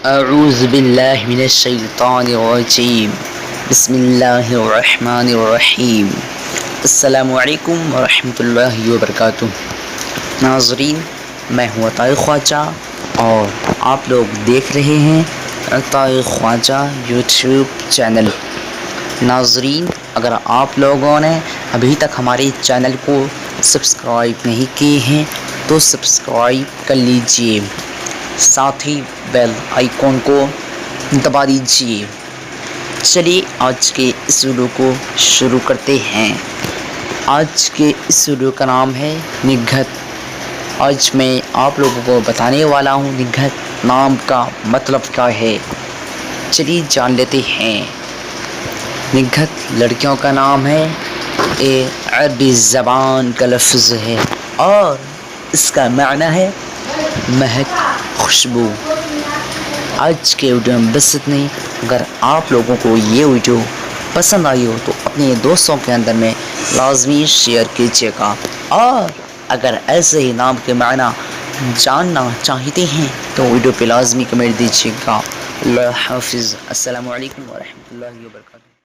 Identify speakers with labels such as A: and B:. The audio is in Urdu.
A: اعوذ باللہ من الشیطان الرجیم بسم اللہ الرحمن الرحیم السلام علیکم ورحمۃ اللہ وبرکاتہ۔ ناظرین، میں ہوں عطاء خواجہ اور آپ لوگ دیکھ رہے ہیں عطاء خواجہ یوٹیوب چینل۔ ناظرین، اگر آپ لوگوں نے ابھی تک ہمارے چینل کو سبسکرائب نہیں کیے ہیں تو سبسکرائب کر لیجئے، ساتھ ہی بیل آئیکن کو دبا دیجیے۔ چلیے آج کے اس ویڈیو کو شروع کرتے ہیں۔ آج کے اس ویڈیو کا نام ہے نگہت۔ آج میں آپ لوگوں کو بتانے والا ہوں نگہت نام کا مطلب کیا ہے۔ چلیے جان لیتے ہیں۔ نگہت لڑکیوں کا نام ہے، یہ عربی زبان کا لفظ ہے اور اس کا معنی ہے مہک، خوشبو۔ آج کے ویڈیو میں بس اتنا ہی۔ اگر آپ لوگوں کو یہ ویڈیو پسند آئی ہو تو اپنے دوستوں کے اندر میں لازمی شیئر کیجیے گا، اور اگر ایسے ہی نام کے معنی جاننا چاہتے ہیں تو ویڈیو پہ لازمی کمنٹ دیجیے گا۔ اللہ حافظ۔ السلام علیکم ورحمۃ اللہ وبرکاتہ۔